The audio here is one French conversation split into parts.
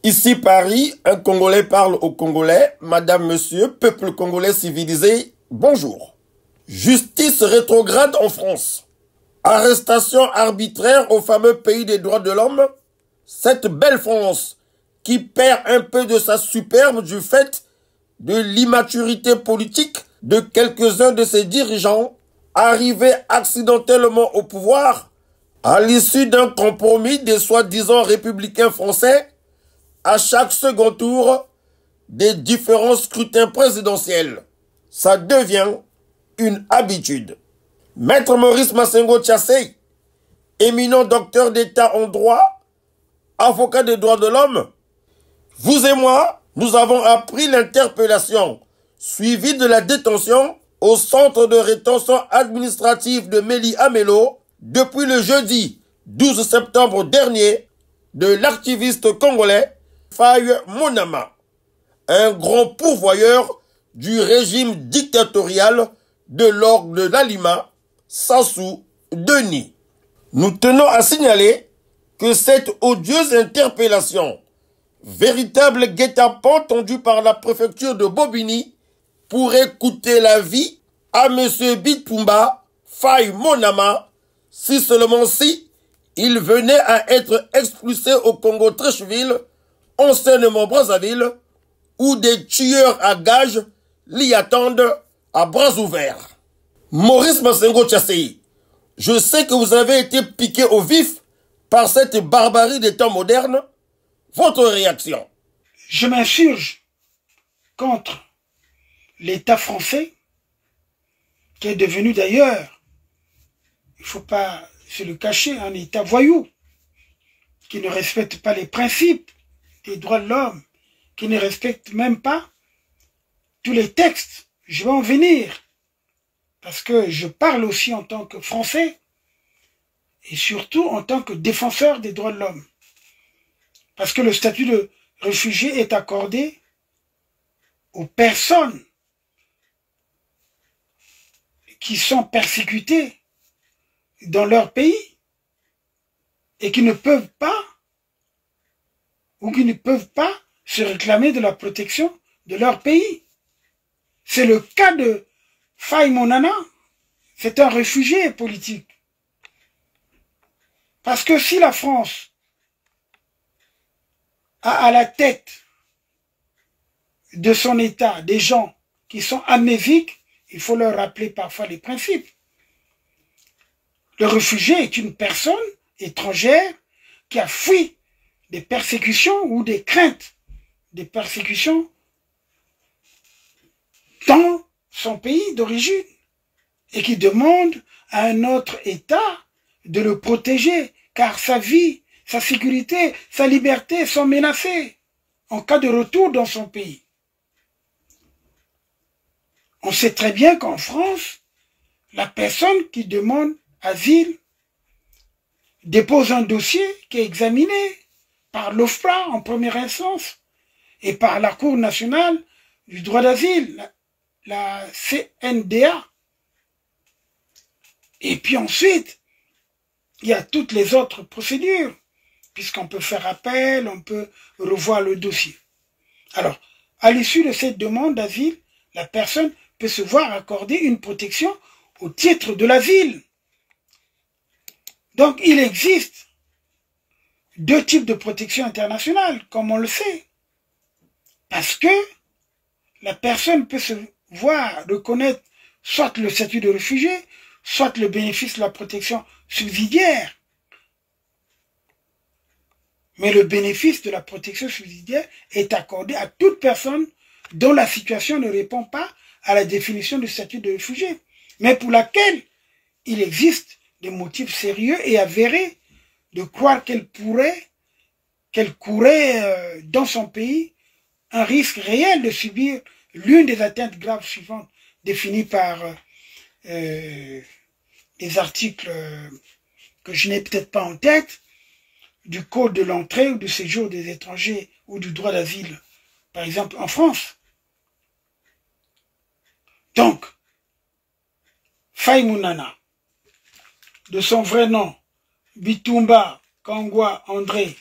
Ici Paris, un Congolais parle au Congolais. Madame, monsieur, peuple congolais civilisé, bonjour. Justice rétrograde en France. Arrestation arbitraire au fameux pays des droits de l'homme. Cette belle France qui perd un peu de sa superbe du fait de l'immaturité politique de quelques-uns de ses dirigeants arrivés accidentellement au pouvoir à l'issue d'un compromis des soi-disant républicains français à chaque second tour des différents scrutins présidentiels. Ça devient une habitude. Maître Maurice Massengo Tchassey, éminent docteur d'État en droit, avocat des droits de l'homme, vous et moi, nous avons appris l'interpellation suivie de la détention au centre de rétention administrative de Meli Amelo depuis le jeudi 12 septembre dernier de l'activiste congolais Faye Monama, un grand pourvoyeur du régime dictatorial de l'ordre de l'Alima, Sassou Denis. Nous tenons à signaler que cette odieuse interpellation, véritable guet-apens tendu par la préfecture de Bobigny, pourrait coûter la vie à M. Bitpumba Faye Monama, si seulement si il venait à être expulsé au Congo-Treichville, anciennement Brazzaville, où des tueurs à gages l'y attendent à bras ouverts. Maurice Massengo Tchassey, je sais que vous avez été piqué au vif par cette barbarie des temps modernes. Votre réaction? Je m'insurge contre l'État français, qui est devenu d'ailleurs, il ne faut pas se le cacher, un État voyou, qui ne respecte pas les principes des droits de l'homme, qui ne respecte même pas tous les textes. Je vais en venir, parce que je parle aussi en tant que Français, et surtout en tant que défenseur des droits de l'homme. Parce que le statut de réfugié est accordé aux personnes qui sont persécutées dans leur pays et qui ne peuvent pas ou qui ne peuvent pas se réclamer de la protection de leur pays. C'est le cas de Faye Monama. C'est un réfugié politique. Parce que si la France a à la tête de son État des gens qui sont amnésiques, il faut leur rappeler parfois les principes. Le réfugié est une personne étrangère qui a fui des persécutions ou des craintes des persécutions dans son pays d'origine et qui demande à un autre État de le protéger car sa vie, sa sécurité, sa liberté sont menacées en cas de retour dans son pays. On sait très bien qu'en France, la personne qui demande asile dépose un dossier qui est examiné par l'OFPRA en première instance et par la Cour nationale du droit d'asile, la CNDA. Et puis ensuite, il y a toutes les autres procédures, puisqu'on peut faire appel, on peut revoir le dossier. Alors, à l'issue de cette demande d'asile, la personne peut se voir accorder une protection au titre de l'asile. Donc, il existe deux types de protection internationale, comme on le sait. Parce que la personne peut se voir reconnaître soit le statut de réfugié, soit le bénéfice de la protection subsidiaire. Mais le bénéfice de la protection subsidiaire est accordé à toute personne dont la situation ne répond pas à la définition du statut de réfugié, mais pour laquelle il existe des motifs sérieux et avérés de croire qu'elle courait dans son pays un risque réel de subir l'une des atteintes graves suivantes définies par des articles que je n'ai peut-être pas en tête, du code de l'entrée ou du séjour des étrangers ou du droit d'asile, par exemple en France. Donc, Faye Monama de son vrai nom, Bitumba Kangwa André,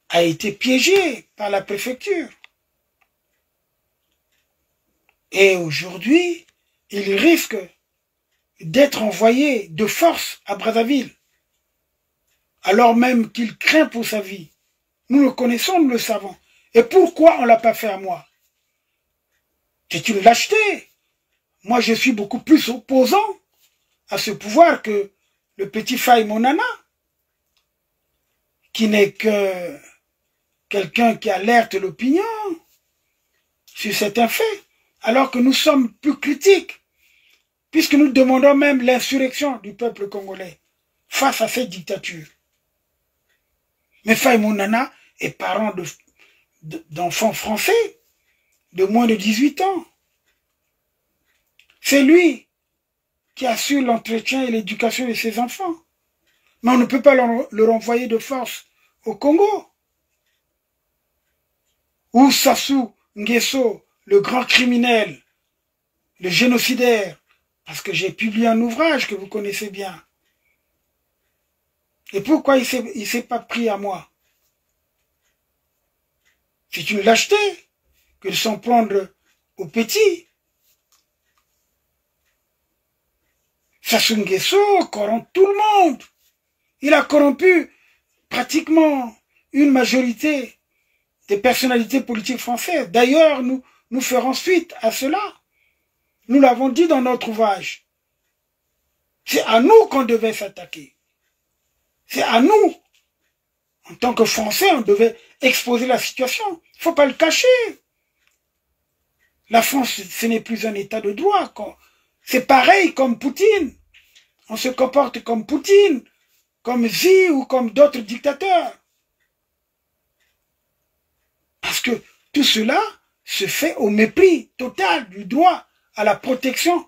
a été piégé par la préfecture. Et aujourd'hui, il risque d'être envoyé de force à Brazzaville, alors même qu'il craint pour sa vie. Nous le connaissons, nous le savons. Et pourquoi on ne l'a pas fait à moi? C'est une lâcheté. Moi, je suis beaucoup plus opposant à ce pouvoir que le petit Faye Monana, qui n'est que quelqu'un qui alerte l'opinion sur certains faits, alors que nous sommes plus critiques, puisque nous demandons même l'insurrection du peuple congolais face à cette dictature. Mais Faye Monana est parent d'enfants français de moins de 18 ans. C'est lui qui assure l'entretien et l'éducation de ses enfants. Mais on ne peut pas le renvoyer de force au Congo. Ou Sassou Nguesso, le grand criminel, le génocidaire, parce que j'ai publié un ouvrage que vous connaissez bien. Et pourquoi il ne s'est pas pris à moi? C'est une lâcheté que de s'en prendre aux petits. Sassou Nguesso corrompt tout le monde. Il a corrompu pratiquement une majorité des personnalités politiques françaises. D'ailleurs, nous ferons suite à cela. Nous l'avons dit dans notre ouvrage. C'est à nous qu'on devait s'attaquer. C'est à nous. En tant que Français, on devait exposer la situation. Il ne faut pas le cacher. La France, ce n'est plus un état de droit. C'est pareil comme Poutine. On se comporte comme Poutine, comme Xi ou comme d'autres dictateurs. Parce que tout cela se fait au mépris total du droit à la protection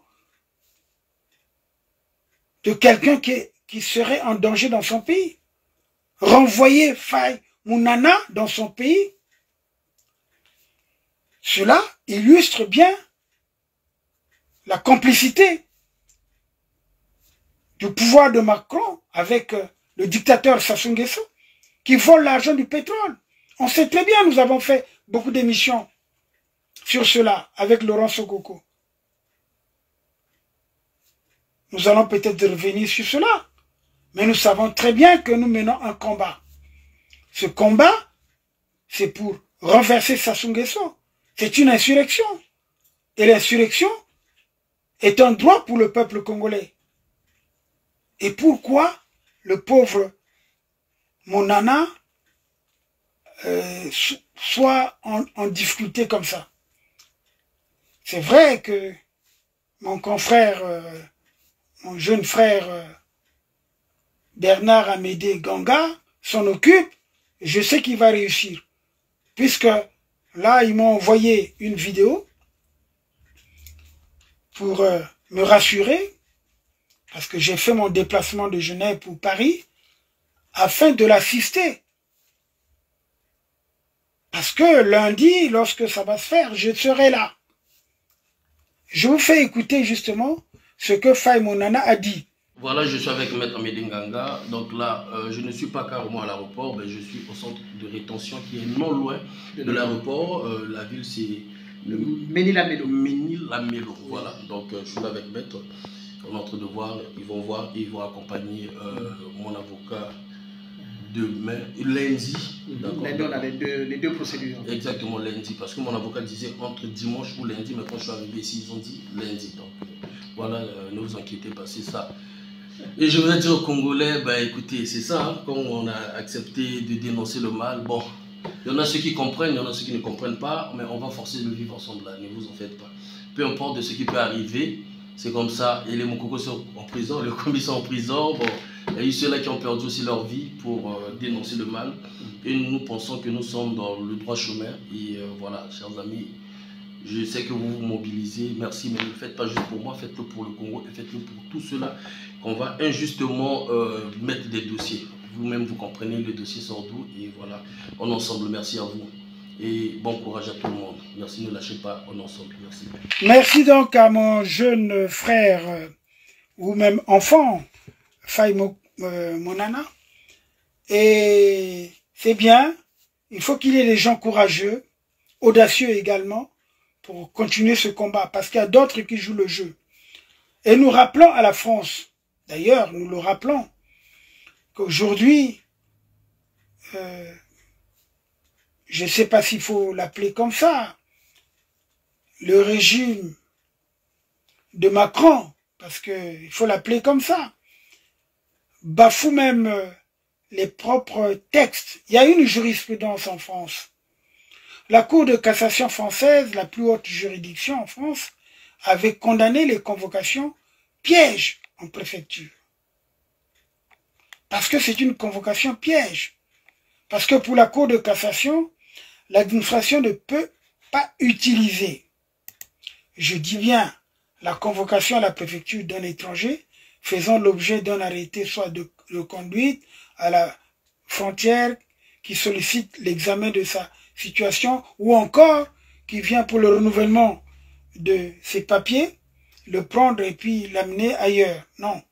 de quelqu'un qui serait en danger dans son pays. Renvoyer Faye Monana dans son pays, cela illustre bien la complicité du pouvoir de Macron avec le dictateur Sassou Nguesso qui vole l'argent du pétrole. On sait très bien, nous avons fait beaucoup d'émissions sur cela avec Laurent Sokoko. Nous allons peut-être revenir sur cela, mais nous savons très bien que nous menons un combat. Ce combat, c'est pour renverser Sassou Nguesso. C'est une insurrection. Et l'insurrection est un droit pour le peuple congolais. Et pourquoi le pauvre Monana soit en difficulté comme ça? C'est vrai que mon confrère, mon jeune frère Bernard Amédée Ganga s'en occupe. Je sais qu'il va réussir. Puisque là, ils m'ont envoyé une vidéo pour me rassurer, parce que j'ai fait mon déplacement de Genève pour Paris, afin de l'assister. Parce que lundi, lorsque ça va se faire, je serai là. Je vous fais écouter justement ce que Faye Monana a dit. Voilà, je suis avec Maître Amédée Ganga. Donc là, je ne suis pas carrément à l'aéroport, mais je suis au centre de rétention qui est non loin de l'aéroport. La ville, c'est le Ménil-la-Mélo. Voilà, donc je suis là avec Maître. On est en train de voir, ils vont accompagner mon avocat demain, lundi. Lundi, on a les deux procédures. Exactement, lundi. Parce que mon avocat disait entre dimanche ou lundi, mais quand je suis arrivé ici, ils ont dit lundi. Donc voilà, ne vous inquiétez pas, c'est ça. Et je voudrais dire aux Congolais, bah, écoutez, c'est ça, hein, comme on a accepté de dénoncer le mal, bon, il y en a ceux qui comprennent, il y en a ceux qui ne comprennent pas, mais on va forcer de le vivre ensemble là, ne vous en faites pas. Peu importe de ce qui peut arriver, c'est comme ça, et les Mokoko sont en prison, les commis sont en prison, bon, il y a eu ceux-là qui ont perdu aussi leur vie pour dénoncer le mal, et nous pensons que nous sommes dans le droit chemin, et voilà, chers amis, je sais que vous vous mobilisez, merci, mais ne le faites pas juste pour moi, faites-le pour le Congo et faites-le pour tous ceux-là qu'on va injustement mettre des dossiers. Vous-même, vous comprenez, le dossier sort d'où et voilà, on est ensemble, merci à vous. Et bon courage à tout le monde. Merci, ne lâchez pas, on est ensemble, merci. Merci donc à mon jeune frère, ou même enfant, Faye Monana. Et c'est bien, il faut qu'il y ait des gens courageux, audacieux également, pour continuer ce combat, parce qu'il y a d'autres qui jouent le jeu. Et nous rappelons à la France, d'ailleurs, nous le rappelons, qu'aujourd'hui, je ne sais pas s'il faut l'appeler comme ça, le régime de Macron, parce qu'il faut l'appeler comme ça, bafoue même les propres textes. Il y a une jurisprudence en France. La Cour de cassation française, la plus haute juridiction en France, avait condamné les convocations pièges en préfecture. Parce que c'est une convocation piège. Parce que pour la Cour de cassation, l'administration ne peut pas utiliser, je dis bien, la convocation à la préfecture d'un étranger faisant l'objet d'un arrêté soit de conduite à la frontière qui sollicite l'examen de sa situation ou encore qui vient pour le renouvellement de ses papiers, le prendre et puis l'amener ailleurs. Non.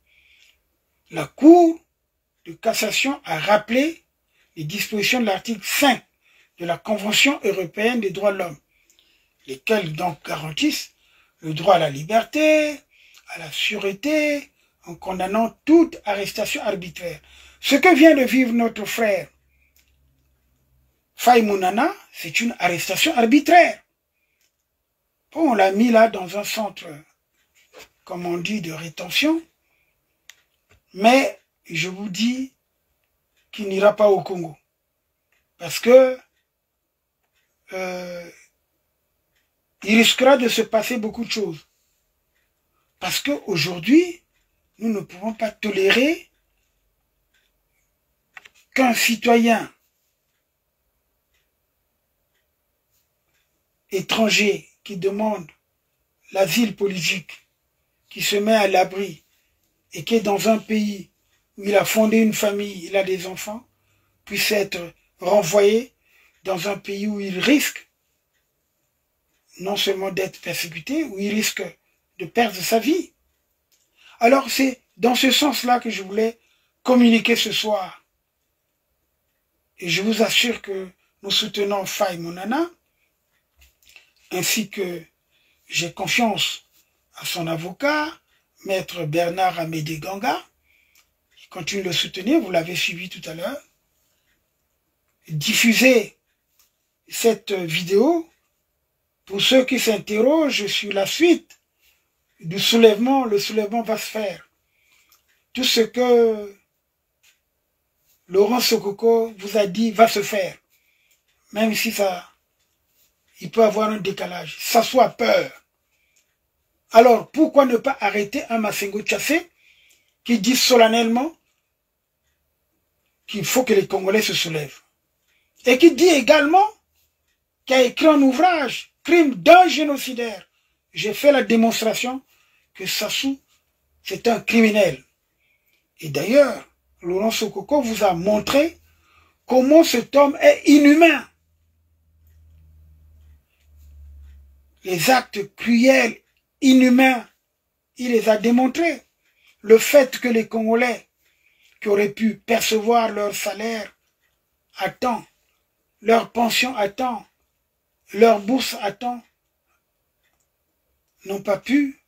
La Cour de cassation a rappelé les dispositions de l'article 5 de la Convention européenne des droits de l'homme, lesquelles donc garantissent le droit à la liberté, à la sûreté, en condamnant toute arrestation arbitraire. Ce que vient de vivre notre frère Faye Monana, c'est une arrestation arbitraire. Bon, on l'a mis là dans un centre, comme on dit, de rétention, mais je vous dis qu'il n'ira pas au Congo. Parce que il risquera de se passer beaucoup de choses. Parce qu'aujourd'hui, nous ne pouvons pas tolérer qu'un citoyen étranger qui demande l'asile politique, qui se met à l'abri et qui est dans un pays où il a fondé une famille, il a des enfants, puisse être renvoyé dans un pays où il risque non seulement d'être persécuté, où il risque de perdre sa vie. Alors c'est dans ce sens-là que je voulais communiquer ce soir. Et je vous assure que nous soutenons Faye Monana, ainsi que j'ai confiance à son avocat, Maître Bernard Amédée Ganga, qui continue de le soutenir, vous l'avez suivi tout à l'heure. Diffusez cette vidéo pour ceux qui s'interrogent sur la suite du soulèvement. Le soulèvement va se faire. Tout ce que Laurent Sokoko vous a dit va se faire. Même si il peut avoir un décalage. Ça soit peur. Alors, pourquoi ne pas arrêter un Massengo Tchassé qui dit solennellement qu'il faut que les Congolais se soulèvent. Et qui dit également, qui a écrit un ouvrage, Crime d'un génocidaire. J'ai fait la démonstration que Sassou, c'est un criminel. Et d'ailleurs, Laurent Sokoko vous a montré comment cet homme est inhumain. Les actes cruels, inhumains, il les a démontrés. Le fait que les Congolais qui auraient pu percevoir leur salaire à temps, leur pension à temps, leur bourse à temps, n'ont pas pu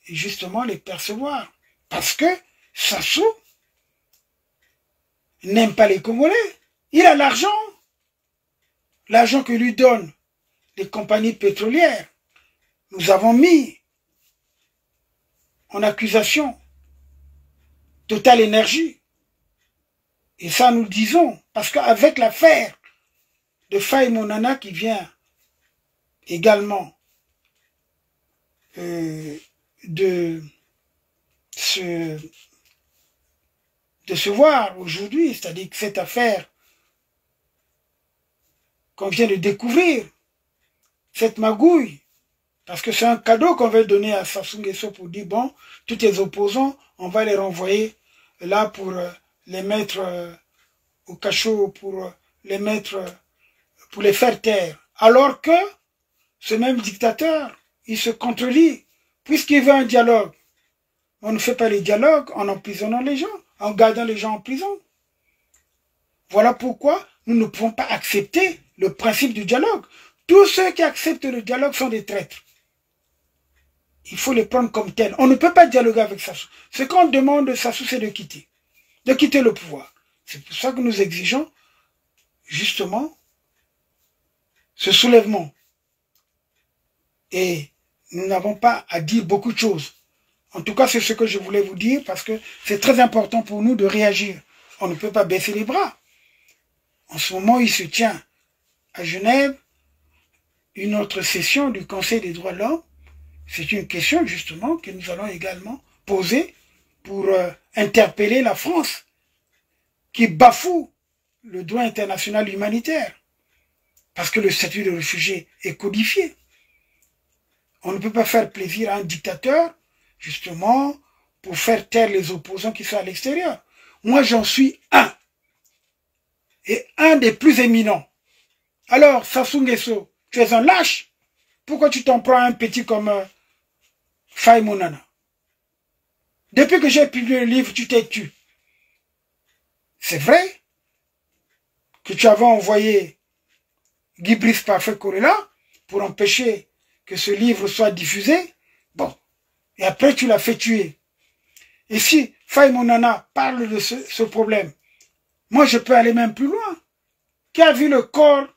justement les percevoir. Parce que Sassou n'aime pas les Congolais. Il a l'argent. L'argent que lui donnent les compagnies pétrolières. Nous avons mis en accusation Total Énergie. Et ça nous le disons, parce qu'avec l'affaire de Faye Monana qui vient également de se voir aujourd'hui, c'est-à-dire que cette affaire qu'on vient de découvrir, cette magouille, parce que c'est un cadeau qu'on veut donner à Sassou Nguesso pour dire, bon, tous les opposants, on va les renvoyer là pour les mettre au cachot, pour les mettre, pour les faire taire. Alors que ce même dictateur, il se contredit, puisqu'il veut un dialogue. On ne fait pas les dialogues en emprisonnant les gens. en gardant les gens en prison. Voilà pourquoi nous ne pouvons pas accepter le principe du dialogue. Tous ceux qui acceptent le dialogue sont des traîtres. Il faut les prendre comme tels. On ne peut pas dialoguer avec Sassou. Ce qu'on demande de Sassou, c'est de quitter le pouvoir. C'est pour ça que nous exigeons, justement, ce soulèvement. Et nous n'avons pas à dire beaucoup de choses. En tout cas, c'est ce que je voulais vous dire, parce que c'est très important pour nous de réagir. On ne peut pas baisser les bras. En ce moment, il se tient à Genève une autre session du Conseil des droits de l'homme. C'est une question, justement, que nous allons également poser pour interpeller la France, qui bafoue le droit international humanitaire, parce que le statut de réfugié est codifié. On ne peut pas faire plaisir à un dictateur, justement, pour faire taire les opposants qui sont à l'extérieur. Moi, j'en suis un, et un des plus éminents. Alors, Sassou Nguesso, tu es un lâche. Pourquoi tu t'en prends un petit comme Faye Monana? Depuis que j'ai publié le livre, tu t'es tué. C'est vrai que tu avais envoyé Guy Brice Parfait Corella pour empêcher que ce livre soit diffusé. Bon. Et après, tu l'as fait tuer. Et si Faye Monana parle de ce problème, moi, je peux aller même plus loin. Qui a vu le corps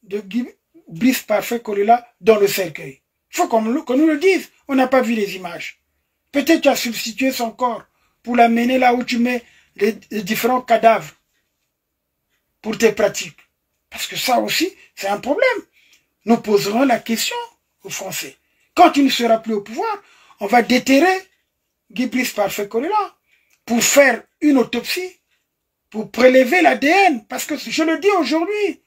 de Guy Brice Parfait Corella dans le cercueil? Il faut qu'on nous le dise. On n'a pas vu les images. Peut-être tu as substitué son corps pour l'amener là où tu mets les différents cadavres pour tes pratiques. Parce que ça aussi, c'est un problème. Nous poserons la question aux Français. Quand il ne sera plus au pouvoir, on va déterrer Guy Brice Parfait Corella pour faire une autopsie, pour prélever l'ADN. Parce que je le dis aujourd'hui,